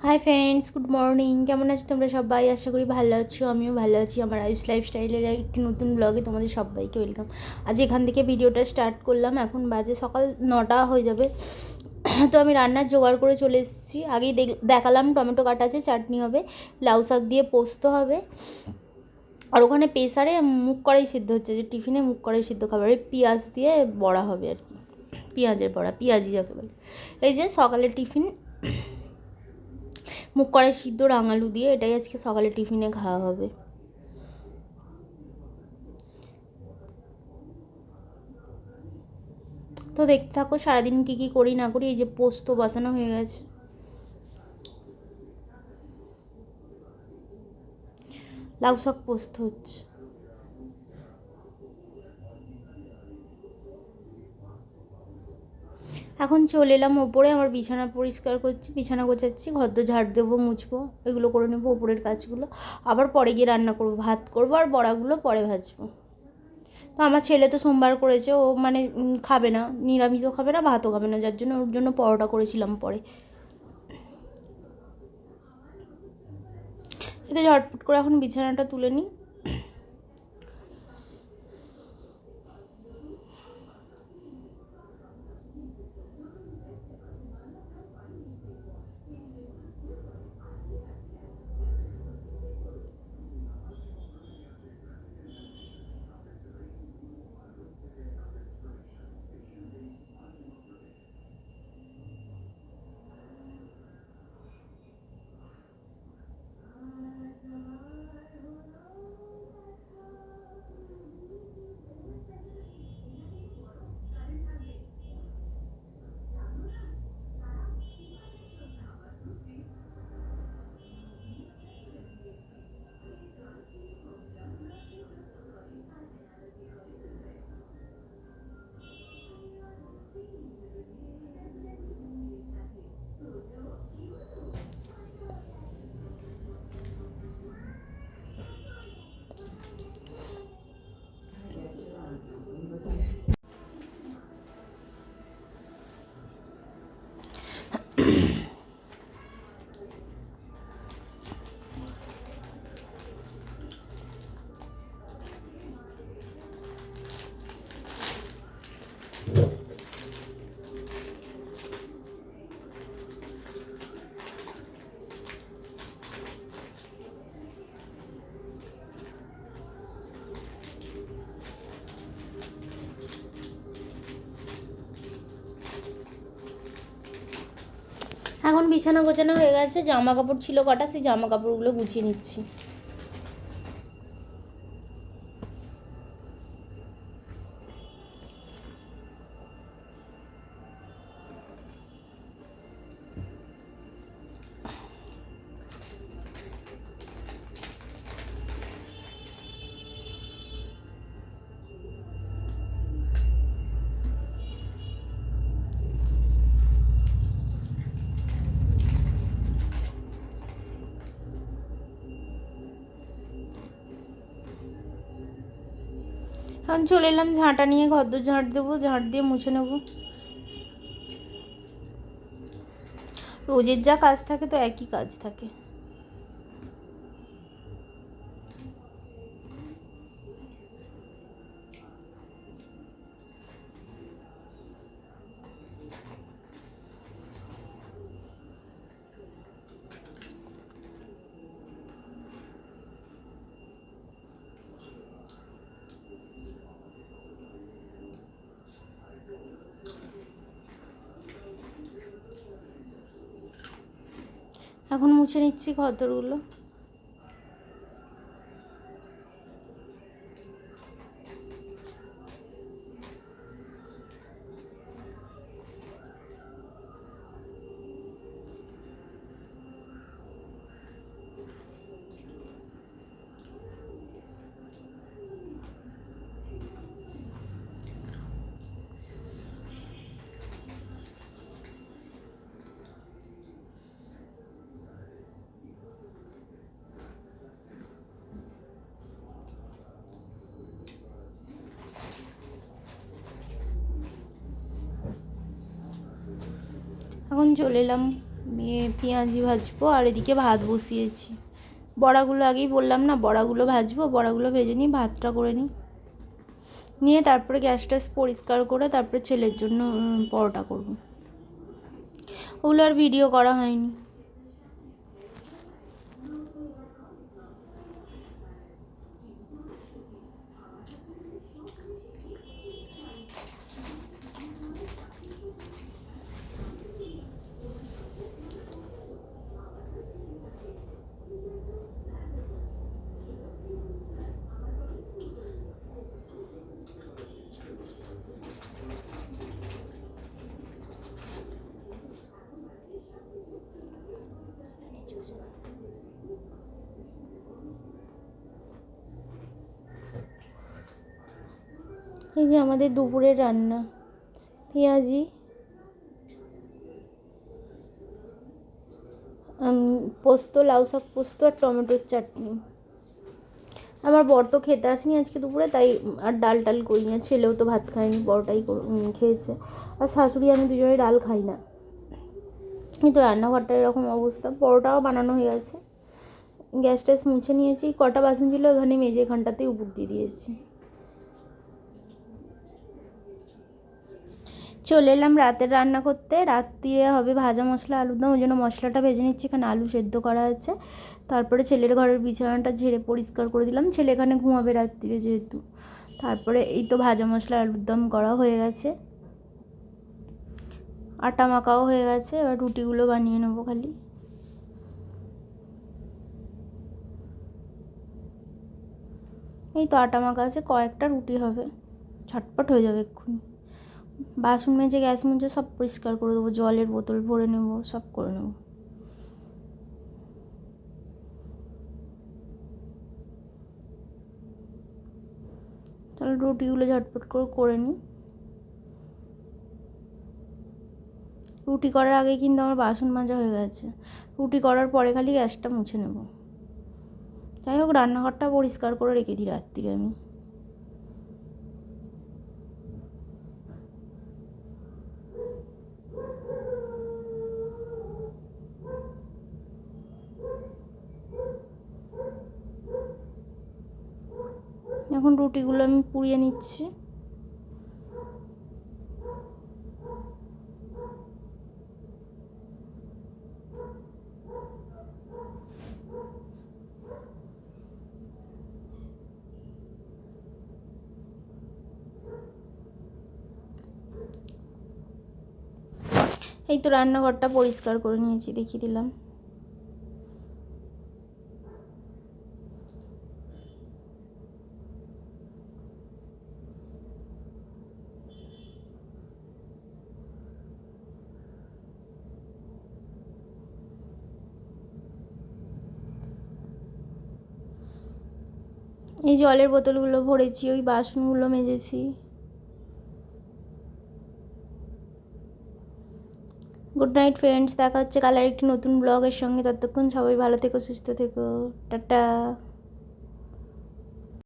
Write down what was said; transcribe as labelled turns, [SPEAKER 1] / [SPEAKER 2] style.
[SPEAKER 1] Hi friends, good morning. কেমন আছো তোমরা সবাই? আশা করি ভালো আছো, আমিও ভালো আছি। আমার আয়ুষ লাইফস্টাইলের একটি নতুন ব্লগে তোমাদের সবাইকে ওয়েলকাম। আজ এখান থেকে ভিডিওটা স্টার্ট করলাম। এখন বাজে সকাল 9টা হয়ে যাবে। তো আমি রান্নার জোগাড় করে চলে এসেছি। আগেই দেখালাম টমেটো কাটা আছে, চাটনি হবে, লাউ শাক দিয়ে পোস্ত হবে, আর ওখানে প্রেসারে মুগ কড়াই সিদ্ধ হচ্ছে, যে টিফিনে মুগ কড়াই সিদ্ধ খাবার, পেঁয়াজ দিয়ে বড়া হবে আর কি, পেঁয়াজের বড়া, পেঁয়াজি যাকে বলে। এই যে সকালের টিফিন, মুগ কড়াই সিদ্ধ রাঙালু দিয়ে, এটাই আজকে সকালে টিফিনে খাওয়া হবে। তো দেখতে থাকো সারাদিন কী কী করি না করি। এই যে পোস্ত বসানো হয়ে গেছে, লাউ শাক পোস্ত হচ্ছে। এখন চলে এলাম ওপরে, আমার বিছানা পরিষ্কার করছি, বিছানা গোছাচ্ছি, ঘরদোর ঝাড় দেবো, মুছবো, এগুলো করে নেবো, ওপরের কাজগুলো। আবার পরে গিয়ে রান্না করবো, ভাত করবো, আর বড়াগুলো পরে ভাজবো। তো আমার ছেলে তো সোমবার করেছে, ও মানে খাবে না, নিরামিষও খাবে না, ভাতও খাবে না, যার জন্য ওর জন্য পরোটা করেছিলাম পরে। এতে ঝটপট করে এখন বিছানাটা তুলে নিই। এখন বিছানা গোছানো হয়ে গেছে, জামা কাপড় ছিল কটা, সেই জামা কাপড়গুলো গুছিয়ে নিচ্ছি। এখন চলে এলাম ঝাঁটা নিয়ে, ঘরদোর ঝাঁট দেবো, ঝাঁট দিয়ে মুছে নেবো। রোজের যা কাজ থাকে, তো একই কাজ থাকে। এখন মুছে নিচ্ছি ঘরদোরগুলো। এখন চলে এলাম নিয়ে পেঁয়াজি ভাজবো, আর এদিকে ভাত বসিয়েছি। বড়াগুলো আগেই বললাম না, বড়াগুলো ভাজবো, বড়াগুলো ভেজে নিই, ভাতটা করে নিই, নিয়ে তারপরে গ্যাস ট্যাস পরিষ্কার করে তারপরে ছেলের জন্য পরোটা করব। ওগুলো আর ভিডিও করা হয়নি। এই যে আমাদের দুপুরের রান্না, পেঁয়াজি, পোস্ত, লাউ শাক পোস্ত আর টমেটোর চাটনি। আমার বর তো খেতে আসেনি আজকে দুপুরে, তাই আর ডাল টাল করি না। ছেলেও তো ভাত খায়নি, বড়টাই খেয়েছে। আর শাশুড়ি আমি দুজনেই ডাল খাই না। কিন্তু রান্নাঘরটা এরকম অবস্থা। পরোটাও বানানো হয়ে গেছে, গ্যাস ট্যাস মুছে নিয়েছি, কটা বাসন ছিল ওখানে মেজে এখানটাতেই উপর দিয়ে দিয়েছি। চলে এলাম রাতের রান্না করতে। রাত্রিরে হবে ভাজা মশলা আলুর দম, ওই জন্য মশলাটা ভেজে নিচ্ছি। এখানে আলু সেদ্ধ করা আছে। তারপরে ছেলের ঘরের বিছানাটা ঝেড়ে পরিষ্কার করে দিলাম, ছেলে এখানে ঘুমাবে রাত্রিরে যেহেতু। তারপরে এই তো ভাজা মশলা আলুর দম করা হয়ে গেছে, আটা মাখাও হয়ে গেছে। এবার রুটিগুলো বানিয়ে নেবো খালি। এই তো আটা মাখা আছে, কয়েকটা রুটি হবে, ঝটপট হয়ে যাবে এক্ষুনি। বাসন মেজে গ্যাস মুছে সব পরিষ্কার করে দেবো, জলের বোতল ভরে নেব, সব করে নেব। তাহলে রুটিগুলো ঝটপট করে নিই। রুটি করার আগে কিন্তু আমার বাসন মাজা হয়ে গেছে, রুটি করার পরে খালি গ্যাসটা মুছে নেব। যাই হোক, রান্নাঘরটা পরিষ্কার করে রেখে দিই রাত্রিরে আমি। এখন রুটিগুলো আমি পুড়িয়ে নিচ্ছি। এই তো রান্নাঘরটা পরিষ্কার করে নিয়েছি, দেখিয়ে দিলাম। এই জলের বোতলগুলো ভরেছি, ওই বাসনগুলো মেজেছি। গুড নাইট ফ্রেন্ডস, দেখা হচ্ছে কাল আর একটি নতুন ব্লগের সঙ্গে। ততক্ষণ সবাই ভালো থেকো, সুস্থ থেকো, টাটা।